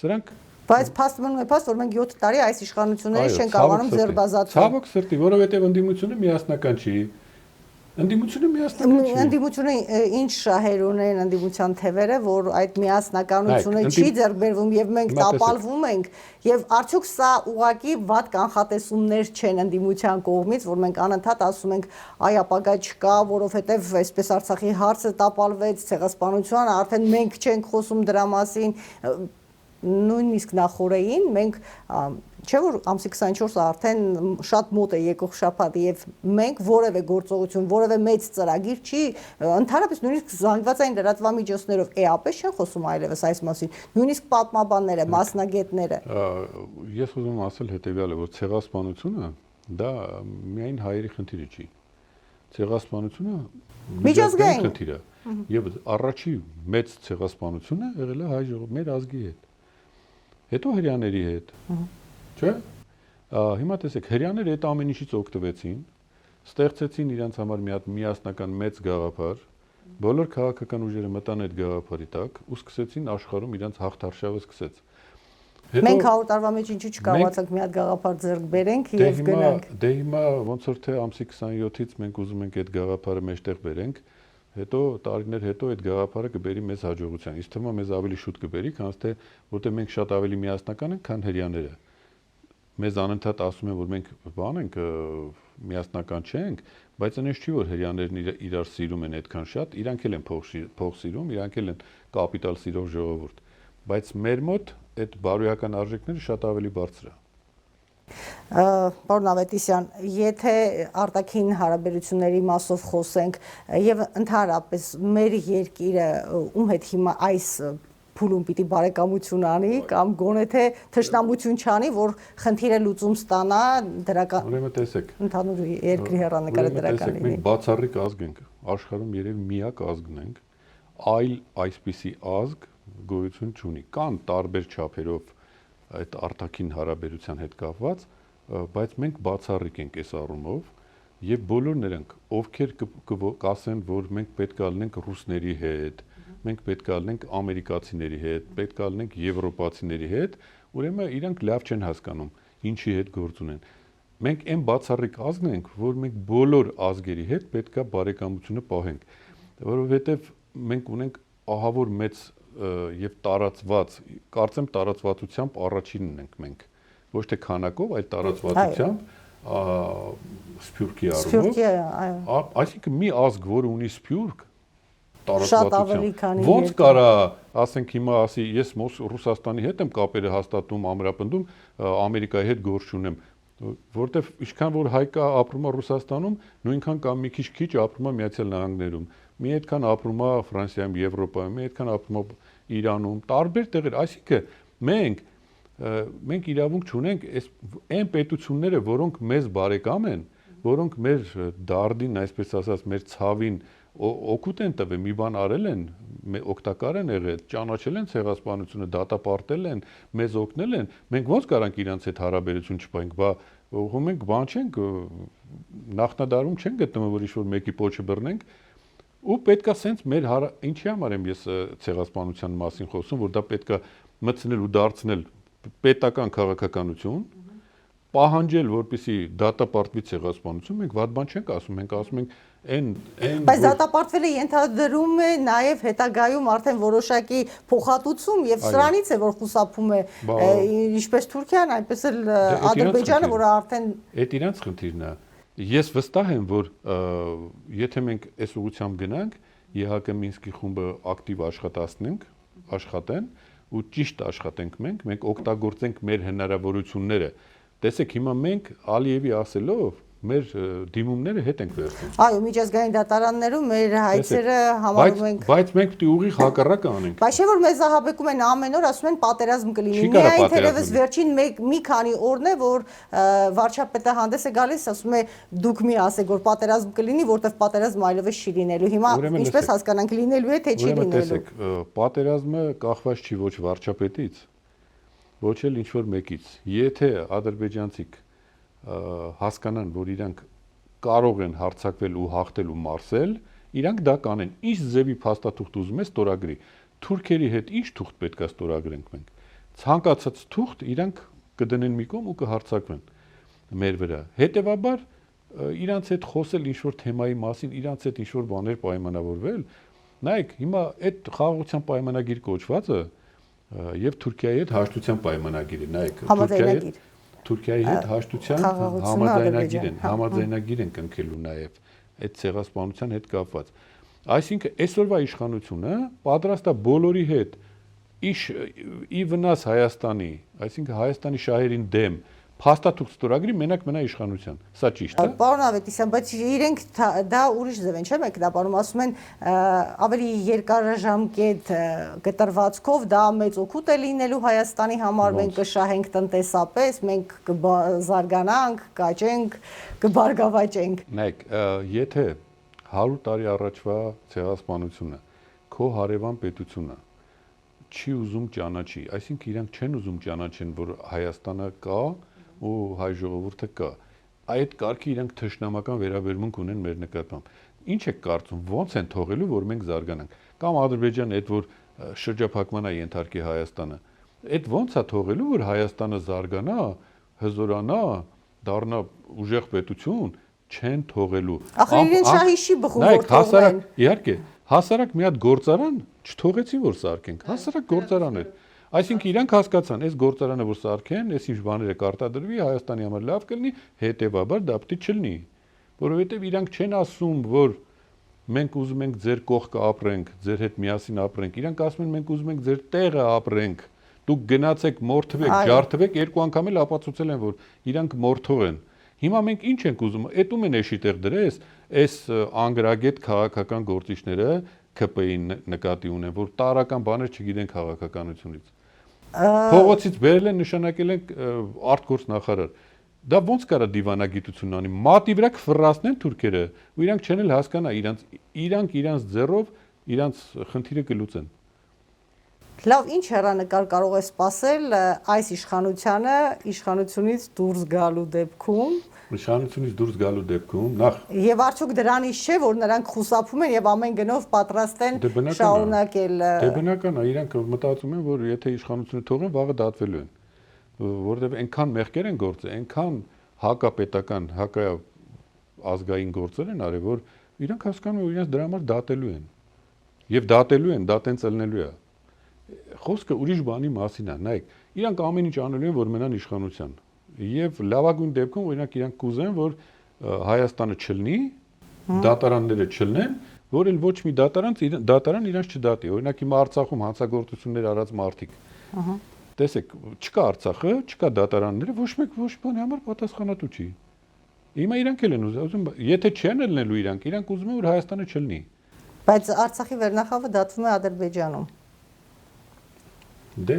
Սրանք Բայց փաստ մնում է փաստ, որ մենք 7 տարի այս իշխանություններից չենք կարողանում ձերբազատվել։ Ցավոք սրտի, որովհետեւ ընդդիմությունը միասնական չի։ Ընդդիմությունը միասնական չի։ Ընդդիմությունը ինչ շահեր ունեն ընդդիմության թևերը, որ այդ միասնականությունը չի ձեռք բերվում եւ մենք տապալվում ենք եւ արդյոք սա ուղղակի վատ կանխատեսումներ չեն ընդդիմության կողմից, որ մենք անընդհատ ասում ենք այ ապագա չկա, որովհետեւ այսպես Արցախի հարցը տապալվեց, ցեղասպանության, արդեն մենք չենք խոսում դրա մասին, նույնիսկ նախորդին մենք չէ որ ամսի 24-ը արդեն շատ մոտ է եկող շաբաթ եւ մենք որևէ գործողություն, որևէ մեծ ծրագիր չի ընդհանրապես նույնիսկ զանգվածային լրատվամիջոցներով էապես չեն խոսում այլևս այս մասին, նույնիսկ պատմաբանները, մասնագետները։ Ես ուզում եմ ասել հետեւյալը, որ ցեղասպանությունը դա միայն հայերի խնդիրը չի։ Ցեղասպանությունը միջազգային խնդիր է։ Եվ առաջի մեծ ցեղասպանությունը եղել է հայ ժողովրդի մեր ազգի հետ։ Հետո հрьяաների հետ։ Չէ՞։ Հիմա տեսեք, հрьяաները այդ ամեն ինչից օգտվեցին, ստեղծեցին իրենց համար մի հատ միասնական մեծ գաղափար, բոլոր քաղաքական ուժերը մտան այդ գաղափարի տակ ու սկսեցին աշխարհում իրենց հաղթարշավը սկսեց։ Մենք 100 տարվա մեջ ինչու չկարողացանք մի հատ գաղափար ձեռք բերենք եւ գնանք։ Դե հիմա ոնց որ թե ամսի 27-ից մենք ուզում ենք այդ գաղափարը մեջտեղ բերենք, հետո տարիներ հետո այդ գաղափարը կբերի մեզ հաջողության։ Իսկ թվում է մեզ ավելի շուտ կբերի, քան թե որտեղ մենք շատ ավելի միասնական ենք, քան հрьяաները։ Մեզ անընդհատ ասում են, որ մենք բան ենք, միասնական չենք, բայց այնպես չի, որ հрьяաներն իրար սիրում են այդքան շատ, իրանք էլ են փող սիրում, իրանք էլ են կապիտալ սիրող ժողովուրդ, բայց մեր մոտ այդ բարոյական արժեքները շատ ավելի բարձր է։ Պարոն Ավետիսյան, եթե արտաքին հարաբերությունների մասով խոսենք եւ ընդհանրապես մեր երկիրը ում հետ հիմա այս փուլում պիտի բարեկամություն անի կամ գոնե թե թշնամություն չանի, որ խնդիրը լուծում ստանա դրական։ Ուրեմն տեսեք, ընդհանուր երկրի հեռանկարը դրական լինի։ Մենք բացառիկ ազգ ենք, աշխարհում երևի միակ ազգն ենք, այլ այսպիսի ազգ գոյություն չունի։ Կան տարբեր չափերով այդ արտաքին հարաբերության հետ կապված, բայց մենք բացառիկ ենք այս առումով, եւ բոլոր նրանք, ովքեր կասեն, որ մենք պետք է լինենք ռուսների հետ, մենք պետք է լինենք ամերիկացիների հետ, պետք է լինենք եվրոպացիների հետ, ուրեմն իրանք լավ չեն հասկանում, ինչի հետ գործ ունեն։ Մենք այն բացառիկ ազգն ենք, որ մենք բոլոր ազգերի հետ պետք է բարեկամությունը պահենք, որովհետեւ մենք ունենք ահավոր մեծ եւ տարածված, կարծեմ տարածվածությամբ առաջինն ենք մենք, ոչ թե քանակով, այլ տարածվածությամբ սփյուռքի առումով, այսինքն մի ազգ, որը ունի սփյուռք տարածվածությամբ, ոնց կարա, ասենք հիմա ասի, ես Ռուսաստանի հետ եմ կապերը հաստատում, ամրապնդում, Ամերիկայի հետ գործ չունեմ, որտեվ ինչքան որ հայկա ապրում է Ռուսաստանում, նույնքան կամ մի քիչ ապրում է Միացյալ Նահանգներում, մի այդքան ապրում է Ֆրանսիայում, Եվրոպայում, մի այդքան ապրում է Իրանում, տարբեր տեղեր, այսինքն մենք իրավունք չունենք այն պետությունները, որոնք մեզ բարեկամ են, որոնք մեր դարդին, այսպես ասած, մեր ցավին օգուտ են տվել, մի բան արել են, օգտակար են եղել, ճանաչել են ցեղասպանությունը, դատապարտել են, մեզ օգնել են, մենք ոնց կարանք իրանց հետ հարաբերություն չպահենք, բա մենք բան չենք, նախնադարում չենք գտնվում, որ ինչ-որ մեկի պոչը բռնենք, ու պետքա սենց մեր ինչի համար եմ ես ցեղասպանության մասին խոսում, որ դա պետքա մտցնել ու դարձնել պետական քաղաքականություն, պահանջել, որպեսզի դատապարտվի ցեղասպանություն, մենք վատ բան չենք ասում, մենք ասում ենք այն բայց դատապարտվելը ենթադրում է նաև հետագայում արդեն որոշակի փոխհատուցում եւ սրանից է որ խուսափում է ինչպես Թուրքիան, այնպես էլ Ադրբեջանը, որը արդեն այդ իրանց խնդիրն է։ Ես վստահ եմ, որ եթե մենք այս ուղղությամբ գնանք, ԵՀԿ Մինսկի խումբը ակտիվ աշխատեն ու ճիշտ աշխատենք մենք օգտագործենք մեր հնարավորությունները։ Տեսեք, հիմա մենք Ալիևի ասելով մեր դիմումները հետ ենք վերցնում։ Այո, միջազգային դատարաններում մեր հայցերը համարում ենք։ Բայց մենք պիտի ուղիղ հակառակը անենք։ Բայց չէ՞ որ մեզ ահաբեկում են ամեն օր, ասում են պատերազմ կլինի։ Միայն թերևս վերջին մի քանի օրն է, որ վարչապետը հանդես է գալիս, ասում է դուք մի ասեք, որ պատերազմ կլինի, որտեղ պատերազմ այլևս չի լինելու։ Հիմա ինչպես հասկանանք, լինելու է թե չի լինելու։ Տեսեք, պատերազմը կախված չի ոչ վարչապետից, ոչ էլ ինչ-որ մեկից։ Եթե ադրբեջանցիք հասկանան, որ իրանք կարող են հարձակվել ու հաղթել ու մարսել, իրանք դա կանեն։ Ինչ ձևի փաստաթուղթ ուզում է ստորագրի։ Թուրքերի հետ ինչ թուղթ պետք է ստորագրենք մենք։ Ցանկացած թուղթ իրանք կդնեն մի կողմ ու կհարձակվեն մեր վրա։ Հետևաբար իրանց հետ խոսել ինչ-որ թեմայի մասին, իրանց հետ ինչ-որ բաներ պայմանավորվել, նայեք, հիմա այդ խաղաղության պայմանագիր կոչվածը եւ Թուրքիայի հետ հաշտության պայմանագիրը, նայեք, Թուրքիայի հետ հաշտության համաձայնագիր են կնքելու նաև այդ ցեղասպանության հետ կապված։ Այսինքն այսօրվա իշխանությունը պատրաստ է բոլորի հետ ի վնաս Հայաստանի, այսինքն Հայաստանի շահերին դեմ փաստաթուղթ ստորագրի մենակ մնա իշխանության։ Սա ճիշտ է։ Պարոն Ավետիսյան, բայց իրենք դա ուրիշ ձև են, չէ՞, մեկնաբանում, ասում են ավելի երկարաժամկետ կտրվածքով դա մեծ օգուտ է լինելու Հայաստանի համար, մենք կշահենք տնտեսապես, մենք կզարգանանք, կաճենք, կբարգավաճենք։ Նայեք, եթե 100 տարի առաջվա ցեղասպանությունը քո հարևան պետությունը չի ուզում ճանաչի, այսինքն իրանք չեն ուզում ճանաչեն, որ Հայաստանը կա ու հայ ժողովուրդը կա։ Այդ կարգի իրանք թշնամական վերաբերմունք ունեն մեր նկատմամբ։ Ինչ եք կարծում, ոնց են թողելու, որ մենք զարգանանք։ Կամ Ադրբեջանը այդ որ շրջափակման է ենթարկի Հայաստանը, այդ ոնց է թողելու, որ Հայաստանը զարգանա, հզորանա, դառնա ուժեղ պետություն, չեն թողելու։ Ախր իրեն շահի չի բխում, որ թողնեն։ Իհարկե, հասարակ մի հատ գործարան չթողեցին, որ սարքենք, հասարակ գործարան էր։ Այսինքն իրանք հասկացան, այս գործարանը որ սարքեն, այս ինչ բաները կարտադրվի, Հայաստանի համար լավ կլինի, հետևաբար դա պետք չլինի, որովհետև իրանք չեն ասում, որ մենք ուզում ենք ձեր կողքը ապրենք, ձեր հետ միասին ապրենք, իրանք ասում են մենք ուզում ենք ձեր տեղը ապրենք, դուք գնացեք, մորթվեք, ջարդվեք, երկու անգամ էլ ապացուցել են, որ իրանք մորթող են։ Հիմա մենք ինչ ենք ուզում, էտում են էշի տեղ դրես, այս անգրագետ քաղաքական գործիչները ԿՊ-ին նկատի ունեն, որ տարական բաներ չգիտեն քաղաքականությունից։ Փողոցից բերել են, նշանակել են արտգործնախարար։ Դա ոնց կարա դիվանագիտություն անի։ Մատի վրա կֆռացնեն թուրքերը, ու իրանք չեն էլ հասկանա, իրանք ձեռով իրանք խնդիրը կլուծեն։ Լավ, ինչ հեռանկար կարող է սպասել այս իշխանությունից դուրս գալու դեպքում։ Իշխանությունից դուրս գալու դեպքում նախ Եվ արդյոք դրանից չէ, որ նրանք խուսափում են եւ ամեն գնով պատրաստ են շարունակել։ Դե բնական է, իրանք մտածում են, որ եթե իշխանությունը թողեն, վաղը դատվելու են, որովհետեւ այնքան մեղքեր են գործել, այնքան հակապետական, հակաազգային գործեր են արել, որ իրանք հասկանում են, որ իրենց դրա համար դատելու են։ Եվ դատելու են, դատեն ծլնելու է։ Խոսքը ուրիշ բանի մասին է, նայեք, իրանք ամեն ինչ անելու են, որ մնան իշխանության։ Եվ լավագույն դեպքում օրինակ իրանք կուզեն, որ Հայաստանը չլինի, դատարանները չլինեն, որ էլ ոչ մի դատարան իրանք չդատի։ Օրինակ հիմա Արցախում հանցագործություններ արած մարդիկ։ Տեսեք, չկա Արցախը, չկա դատարանները, ոչ մեկ ոչ բանի համար պատասխանատու չի։ Հիմա իրանք էլ են ուզում, եթե չեն լինելու իրանք ուզում են, որ Հայաստանը չլինի։ Բայց Արցախի վերնախավը դատվում է Ադրբեջանում։ Դե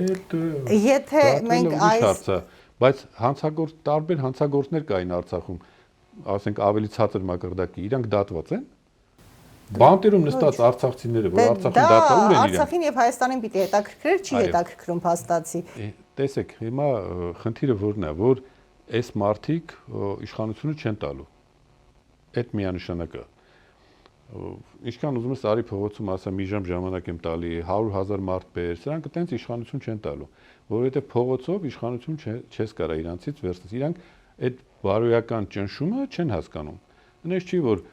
Եթե մենք այս բայց տարբեր հանցագործներ կային Արցախում, ասենք ավելի ցածր մակարդակի, իրանք դատված են։ Բանտերում նստած արցախցիները, որ Արցախին դատավոր են իրանք։ Արցախին եւ Հայաստանին պիտի հետաքրքրեր, չի հետաքրքրում փաստացի։ Տեսեք, հիմա խնդիրը որն է, որ այս մարդիկ իշխանությունը չեն տալու։ Այդ միանշանակ է։ Ինչքան ուզում ես արի փողոցում ասա մի ժամ ժամանակ եմ տալի 100,000 մարդ բեր, սրանք այտենց իշխանություն չեն տալու, որովհետև փողոցով իշխանություն չես կարա իրանցից վերցնել։ Իրանք այդ բարոյական ճնշումը չեն հասկանում։ Այնպես չի որ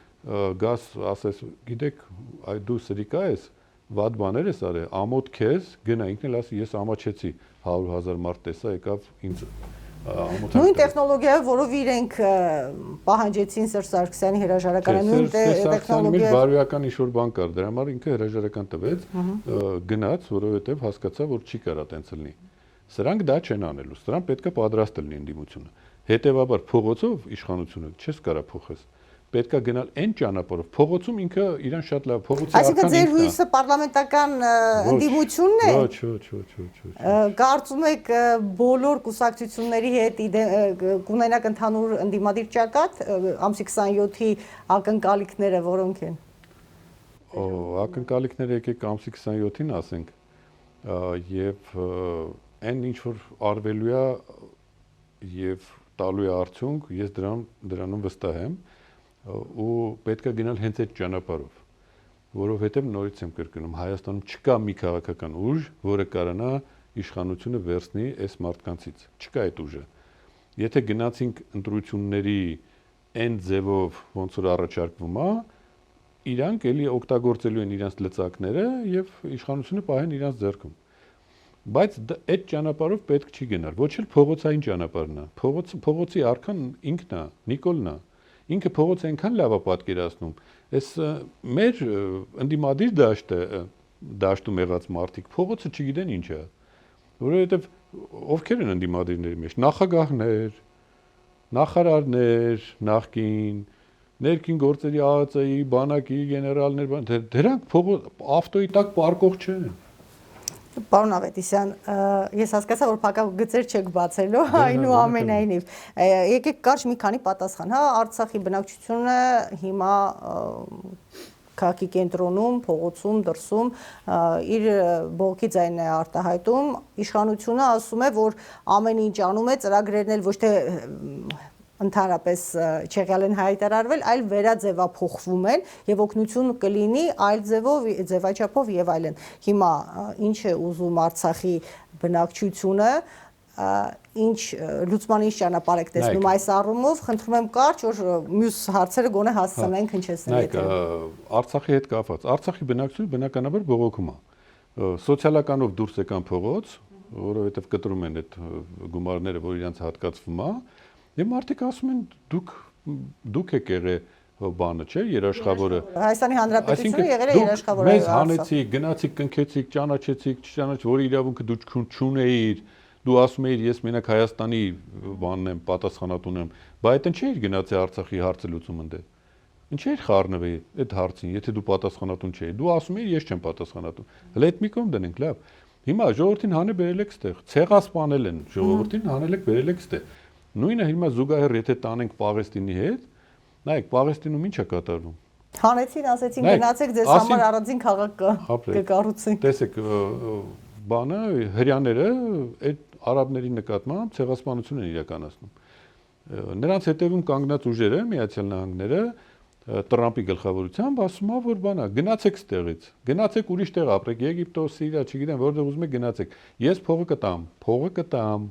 գաս ասես, գիտեք, այ դու սրիկա ես, վատ բաներ ես արել, ամոթ քեզ, գնա ինքն էլ ասի ես ամաչեցի 100,000 մարդ տեսա եկավ ինձ Նույն տեխնոլոգիայով, որով իրենք պահանջեցին Սերժ Սարգսյանի հրաժարականը, նույն տեխնոլոգիայով բարոյական ինչ-որ բան կար, դրա համար ինքը հրաժարական տվեց, գնաց, որովհետև հասկացա, որ չի կարա տենց լինի։ Սրանք դա չեն անելու, սրանք պետք է պատրաստ լինի ընդդիմությունը։ Հետևաբար փողոցով իշխանությունը չես կարա փոխես։ Պետք է գնալ այն ճանապարհով։ Փողոցում ինքը իրան շատ լավ փողոցի արքան։ Այսինքն ձեր հույսը պարլամենտական ընդդիմությունն է։ Ոչ։ Կարծում եք բոլոր կուսակցությունների հետ կունենաք ընդհանուր ընդդիմադիր ճակատ ամսի 27-ի ակնկալիքները որոնք են։ Ակնկալիքները եկեք ամսի 27-ին ասենք եւ այն ինչ որ արվելու է եւ տալու է արդյունք, ես դրանում վստահ եմ ու պետք է գնալ հենց այդ ճանապարհով, որովհետև նորից եմ կրկնում, Հայաստանում չկա մի քաղաքական ուժ, որը կարողանա իշխանությունը վերցնի այս մարդկանցից։ Չկա այդ ուժը։ Եթե գնացինք ընտրությունների այն ձևով, ոնց որ առաջարկվում է, իրանք էլի օգտագործելու են իրենց լծակները եւ իշխանությունը պահեն իրենց ձեռքում։ Բայց այդ ճանապարհով պետք չի գնալ, ոչ էլ փողոցային ճանապարհն է։ Փողոցի արքան ինքն է, Նիկոլն է։ Ինքը փողոցը այնքան լավ է պատկերացնում։ Այս մեր ընդդիմադիր դաշտում եղած մարդիկ փողոցը չգիտեն ինչ է։ Որովհետև ովքեր են ընդդիմադիրների մեջ, նախագահներ, նախարարներ, նախկին, ներքին գործերի ԱԱԾ-ի, բանակի գեներալներ, դրանք ավտոյի տակ պարկող չեն։ Պարոն Ավետիսյան, ես հասկացա, որ փակագծեր չեք բացելու, այնուամենայնիվ։ Եկեք կարճ մի քանի պատասխան, հա, Արցախի բնակչությունը հիմա քաղաքի կենտրոնում, փողոցում, դրսում իր բողոքի ձայնն է արտահայտում, իշխանությունը ասում է, որ ամեն ինչ անում է, ծրագրերն էլ ոչ թե ընդհանրապես չեղյալ են հայտարարվել, այլ վերաձևափոխվում են եւ օգնություն կլինի այլ ձևաչափով եւ այլն։ Հիմա ինչ է ուզում Արցախի բնակչությունը, ինչ լուծման ինչ ճանապարհ եք տեսնում այս առումով, խնդրում եմ կարճ, որ մյուս հարցերը գոնե հասցնենք հնչեցնել եթե։ Արցախի հետ կապված, Արցախի բնակչությունը բնականաբար բողոքում է։ Սոցիալականով դուրս եկան փողոց, որովհետեւ կտրում են այդ գումարները, որ իրենց հատկացվում է։ Եվ մարդիկ ասում են դուք եք եղել բանը, չէ, երաշխավորը։ Հայաստանի Հանրապետությունը եղել է երաշխավորը։ Մեզ հանեցիք, գնացիք, կնքեցիք, ճանաչեցիք, չճանաչ, որ իրավունքը դու չունեիր, դու ասում էիր ես մենակ Հայաստանի բանն եմ, պատասխանատուն եմ, բայց այդ չէիր գնացի Արցախի հարցը լուծում ընդ։ Ինչ էիր խառնվել այդ հարցին, եթե դու պատասխանատուն չէիր։ Դու ասում էիր ես չեմ պատասխանատուն։ Հələ այդ մի կողմ դնենք, լավ։ Հիմա ժողովրդին հանել բերել եք ստեղ, ցեղասպանել են, ժողովրդին հանել եք բերել եք ստեղ։ Նույնը հիմա զուգահեռ եթե տանենք Պաղեստինի հետ, նայեք Պաղեստինում ինչ է կատարվում։ Հանեցին, ասեցին գնացեք ձեզ համար առանձին քաղաք կկառուցենք։ Տեսեք, բանը հрьяաները այդ արաբների նկատմամբ ցեղասպանություն են իրականացնում։ Նրանց հետևում կանգնած ուժերը, Միացյալ Նահանգները, Տրամպի գլխավորությամբ ասում է, որ բանա, գնացեք ստեղից, գնացեք ուրիշ տեղ ապրեք, Եգիպտոս, Սիրիա, չգիտեմ, որտեղ ուզում եք գնացեք։ Ես փողը կտամ։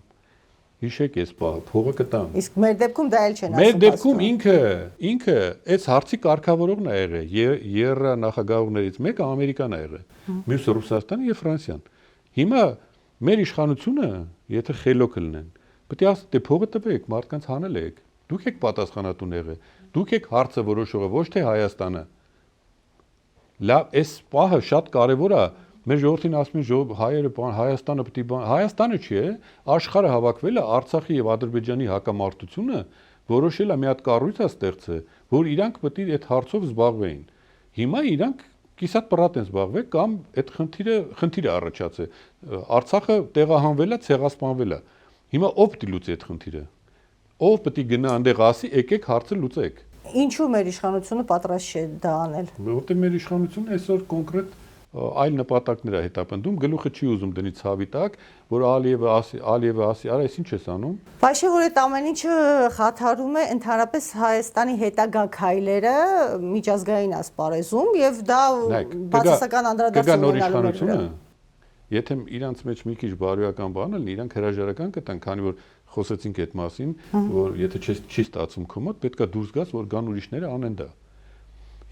Հիշեք այս բանը, փողը կտամ։ Իսկ մեր դեպքում դա էլ չեն ասում։ Մեր դեպքում ինքը այս հարցի կարգավորողն է եղել, ԵՌ նախագահներից մեկը Ամերիկան է եղել, մյուսը Ռուսաստանը եւ Ֆրանսիան։ Հիմա մեր իշխանությունը, եթե խելոք լինեն, պետք է ասեն, դե փողը տվեք, մարդկանց հանել եք։ Դուք եք պատասխանատուն եղել։ Դուք եք հարցը որոշողը, ոչ թե Հայաստանը։ Լավ, այս պահը շատ կարևոր է։ Մեր ժողովրդին ասում են հայերը Հայաստանը պետք է Հայաստանը չի է, աշխարհը հավաքվել է Արցախի եւ Ադրբեջանի հակամարտությունը, որոշել է մի հատ կառույց ստեղծել, որ իրանք պետք է այդ հարցով զբաղվեին։ Հիմա իրանք կիսատ պրատ են զբաղվել կամ այդ խնդիրը առաջացել։ Արցախը տեղահանվել է, ցեղասպանվել է։ Հիմա ով պետք է լուծի այդ խնդիրը։ Ով պետք է գնա այնտեղ ասի, եկեք հարցը լուծեք։ Ինչու մեր իշխանությունը պատրաստ չէ դա անել։ Որտեղ մեր իշխանությունը այսօր կոնկրետ այլ նպատակներ է հետապնդում, գլուխը չի ուզում դնի ցավի տակ, որ Ալիևը ասի, արա, այս ինչ ես անում։ Բայց չէ որ այդ ամեն ինչը խաթարում է ընդհանրապես Հայաստանի հետագա քայլերը միջազգային ասպարեզում եւ դա բացասական անդրադարձություն ունենալու է։ Եթե իրանց մեջ մի քիչ բարոյական բան լինի, իրանք հրաժարական կտան, քանի որ խոսեցինք այդ մասին, որ եթե չի ստացվում քո մոտ, պետքա դուրս գաս, որ գան ուրիշները անեն դա։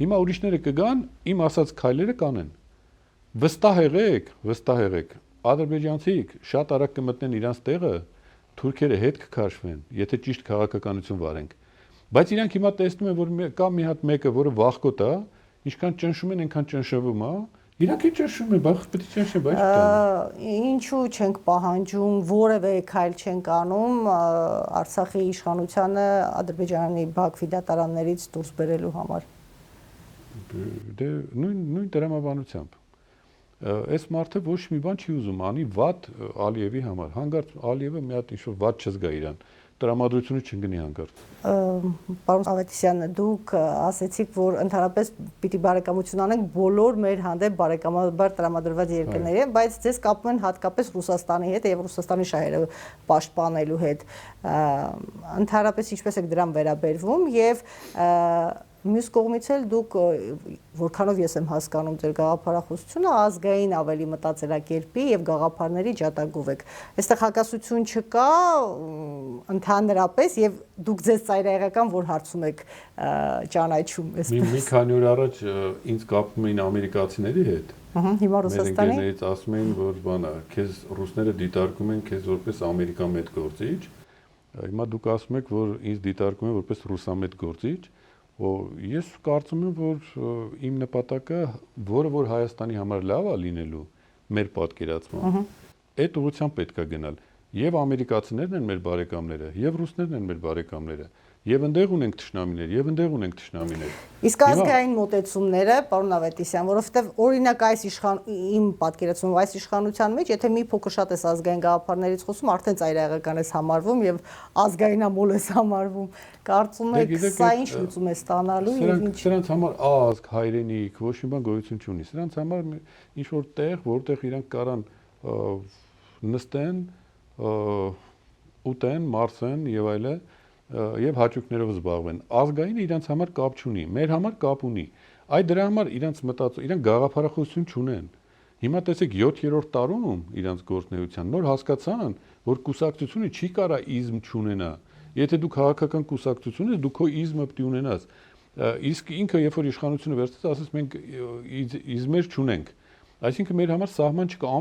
Հիմա ուրիշները կգան, իմ ասած քայլերը կանեն։ Վստահ եղեք, ադրբեջանցիք շատ արագ կմտնեն իրանց տեղը, թուրքերը հետ կքաշվեն, եթե ճիշտ քաղաքականություն վարենք։ Բայց իրանք հիմա տեսնում են, որ կա մի հատ մեկը, որը վախկոտ է, ինչքան ճնշում են, այնքան ճնշվում է։ Իրանք ինչ ճնշում են, բայց պետք է ճնշեն, բայց ինչու չենք պահանջում, որևէ քայլ չենք անում Արցախի իշխանությանը Ադրբեջանի Բաքվի դատարաններից դուրս բերելու համար։ Դե նույն տրամաբանությամբ։ Այս մարդը ոչ մի բան չի ուզում անի վատ Ալիևի համար։ Հանգարց Ալիևը մի հատ ինչ-որ վատ չզգա իրան։ Տրամադրությունը չընկնի հանգարց։ Պարոն Ավետիսյան, դուք ասեցիք, որ ընդհանրապես պիտի բարեկամություն անենք բոլոր մեր հանդեպ բարեկամաբար տրամադրված երկրների, բայց ձեզ կապում են հատկապես Ռուսաստանի հետ եւ Ռուսաստանի շահերը պաշտպանելու հետ։ Ընդհանրապես ինչպես եք դրան վերաբերվում եւ մյուս կողմից էլ դուք որքանով ես եմ հասկանում ձեր գաղափարախոսությունը ազգային ավելի մտածելակերպի եւ գաղափարների ջատագով եք։ Այստեղ հակասություն չկա ընդհանրապես եւ դուք ձեզ ծայրահեղական որ հարցում եք ճանաչում այսպես։ Մի քանի օր առաջ ինձ կապում էին ամերիկացիների հետ։ Հիմա Ռուսաստանի։ Մեր ասում էին, որ բանա, քեզ ռուսները դիտարկում են քեզ որպես ամերիկամետ գործիչ։ Հիմա դուք ասում եք, որ ինձ դիտարկում են որպես ռուսամետ գործիչ։ Ես կարծում եմ, որ իմ նպատակը, որ Հայաստանի համար լավ է լինելու մեր պատկերացմամբ, այդ ուղղությամբ պետք է գնալ։ Եվ ամերիկացիներն են մեր բարեկամները, եւ ռուսներն են մեր բարեկամները, եւ ընդեղ ունենք թշնամիներ, Իսկ ազգային մոտեցումները, պարոն Ավետիսյան, որովհետեւ օրինակ այս իմ պատկերացումով այս իշխանության մեջ, եթե մի փոքր շատ էս ազգային գաղափարներից խոսում, արդեն ծայրահեղական ես համարվում եւ ազգայինամոլ ես համարվում։ Կարծում եք սա ինչ լուծում է ստանալու եւ ինչ։ Սրանց համար ազգ, հայրենիք, ոչ մի բան գոյություն չունի։ Սրանց համար ինչ որ տեղ, որտեղ իրանք կարան նստեն, ուտեն, մարսեն եւ այլն եւ հաճույքներով զբաղվեն։ Ազգայինը իրանց համար կապ չունի, մեր համար կապ ունի։ Այդ դրա համար իրանք գաղափարախոսություն չունեն։ Հիմա տեսեք 7-րդ տարում իրանք գործնեության նոր հասկացան, որ կուսակցությունը չի կարա իզմ չունենա։ Եթե դու քաղաքական կուսակցություն ես, դու քո իզմը պետք է ունենաս։ Իսկ ինքը երբ որ իշխանությունը վերցրեց, ասաց մենք իզմեր չունենք։ Այսինքն մեր համար սահման չկա,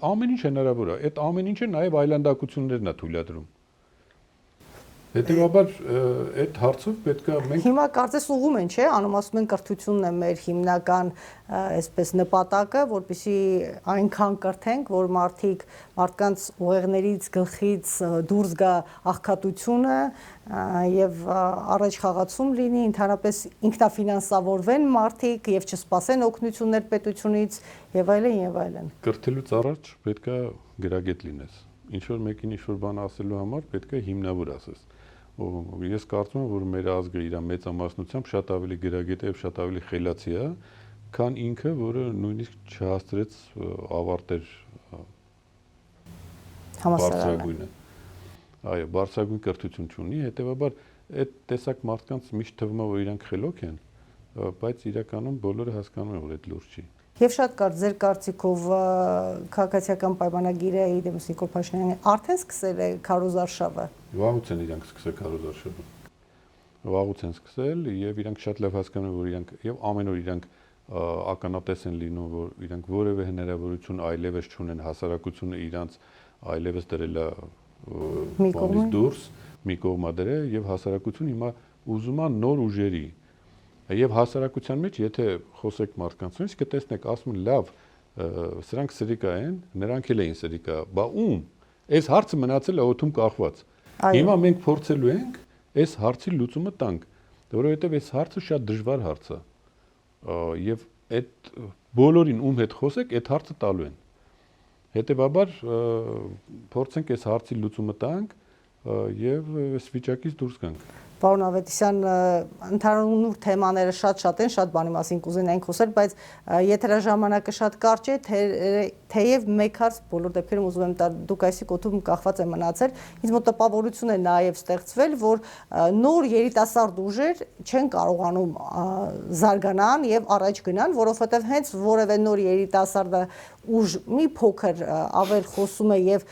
ամեն ինչ հնարավոր է։ Այդ ամեն ինչը նաև այլանդակություններն է թույլատրում։ Հետևաբար այդ հարցով պետք է մենք Հիմա կարծես ուղում են, չէ՞, անում ասում են կրթությունն է մեր հիմնական այսպես նպատակը, որպեսզի այնքան կրթենք, որ մարդկանց ուղեղներից գլխից դուրս գա աղքատությունը եւ առաջ խաղացում լինի, ընդհանրապես ինքնաֆինանսավորվեն մարդիկ եւ չսպասեն օգնություններ պետությունից եւ այլն եւ այլն։ Կրթելուց առաջ պետք է գրագետ լինես։ Ինչ որ մեկին ինչ որ բան ասելու համար պետք է հիմնավոր ասես։ Ես կարծում եմ, որ մեր ազգը իր մեծամասնությամբ շատ ավելի գրագետ է եւ շատ ավելի խելացի է, քան ինքը, որը նույնիսկ չհասցրեց ավարտել համալսարանը։ այո, բարձրագույն կրթություն չունի, հետեւաբար այդ տեսակ մարդկանց միշտ թվում է, որ իրանք խելոք են, բայց իրականում բոլորը հասկանում են, որ այդ լուրջ չի։ Եվ շատ կարճ ձեր կարծիքով քաղաքացիական պայմանագիրը իդեմս Նիկոլ Փաշինյանը արդեն սկսել է քարոզարշավը։ Վաղուց են իրանք սկսել քարոզարշավը։ Վաղուց են սկսել եւ իրանք շատ լավ հասկանում են, որ իրանք եւ ամեն օր իրանք ականատես են լինում, որ իրանք որևէ հնարավորություն այլևս չունեն, հասարակությունը իրանք այլևս դրել է բանից դուրս, մի կողմա դրել եւ հասարակությունը հիմա ուզում է նոր ուժերի։ Եվ հասարակության մեջ, եթե խոսեք մարդկանց, կտեսնեք, ասում են, լավ, սրանք սրիկա են, նրանք էլ էին սրիկա, բա ում։ Այս հարցը մնացել է օդում կախված։ Հիմա մենք փորձելու ենք այս հարցի լուծումը տանք, որովհետև այս հարցը շատ դժվար հարց է։ Եվ այդ բոլորին ում հետ խոսեք, այդ հարցը տալու են։ Հետևաբար փորձենք այս հարցի լուծումը տանք եւ այս վիճակից դուրս գանք։ Պարոն Ավետիսյան, ընդհանուր թեմաները շատ են, շատ բանի մասին կուզենայինք խոսել, բայց եթերաժամանակը շատ կարճ է, թեև մեկ հարց բոլոր դեպքերում ուզում եմ տալ, դուք այսի կոթում կախված է մնացել, ինձ մոտ տպավորություն է նաև ստեղծվել, որ նոր երիտասարդ ուժեր չեն կարողանում զարգանան եւ առաջ գնան, որովհետեւ հենց որևէ նոր երիտասարդը ուժ մի փոքր ավել խոսում է եւ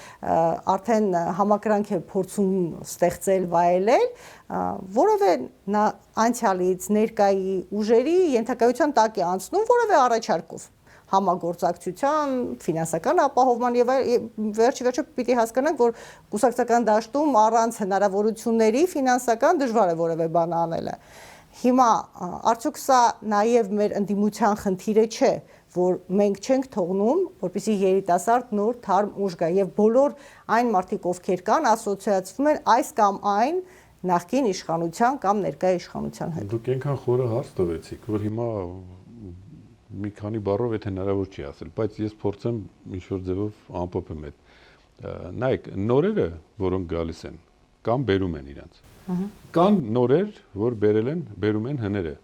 արդեն համակրանք է փորձում ստեղծել, վայելել, որովե նա անցյալից ներկայի ուժերի ենթակայության տակ է անցնում որևէ առաջարկով համագործակցության, ֆինանսական ապահովման եւ վերջի պիտի հասկանանք, որ կուսակցական դաշտում առանց հնարավորությունների ֆինանսական դժվար է որևէ բան անելը։ Հիմա արդյոք սա նաեւ մեր ընդդիմության խնդիրը չէ, որ մենք չենք թողնում, որպեսզի երիտասարդ նոր թարմ ուժ գա եւ բոլոր այն մարդիկ, ովքեր կան, ասոցիացվում են այս կամ այն նախկին իշխանության կամ ներկայ իշխանության հետ։ Դուք այնքան խորը հարց տվեցիք, որ հիմա մի քանի բառով եթե հնարավոր չի ասել, բայց ես փորձեմ ինչ-որ ձևով ամփոփեմ այդ։ Նայեք, նորերը, որոնք գալիս են, կամ բերում են իրանց։ Կան նորեր, որ բերում են հները։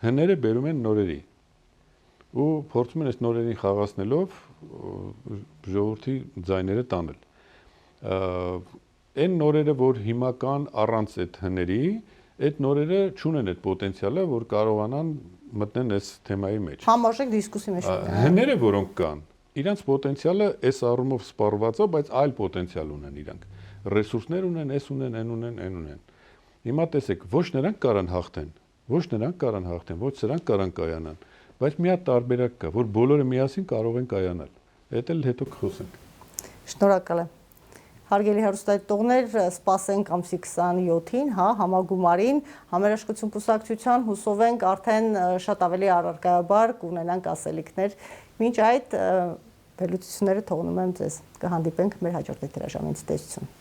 Հները բերում են նորերի։ Ու փորձում են այս նորերին խաղացնելով ժողովրդի ձայները տանել։ Այն նորերը, որ հիմա կան առանց այդ հների, այդ նորերը չունեն այդ պոտենցիալը, որ կարողանան մտնել այս թեմայի մեջ։ Համարժեք դիսկուսի մեջ։ Հները, որոնք կան, իրանց պոտենցիալը այս առումով սպառված է, բայց այլ պոտենցիալ ունեն իրանք։ Ռեսուրսներ ունեն, այս ունեն, այն ունեն, այն ունեն։ Հիմա տեսեք, ոչ նրանք կարան հաղթեն, ոչ սրանք կարան կայանան, բայց մի հատ տարբերակ կա, որ բոլորը միասին կարող են կայանալ։ Այդ էլ հետո կխոսենք։ Շնորհակալ եմ։ Հարգելի հեռուստադիտողներ, սպասենք ամսի 27-ին, համագումարին, Համերաշխություն կուսակցության, հուսով ենք արդեն շատ ավելի առարկայաբար կունենանք ասելիքներ։ Մինչ այդ վերլուծությունները թողնում եմ ձեզ։ Կհանդիպենք մեր հաջորդ եթերաժամին ցտեսություն։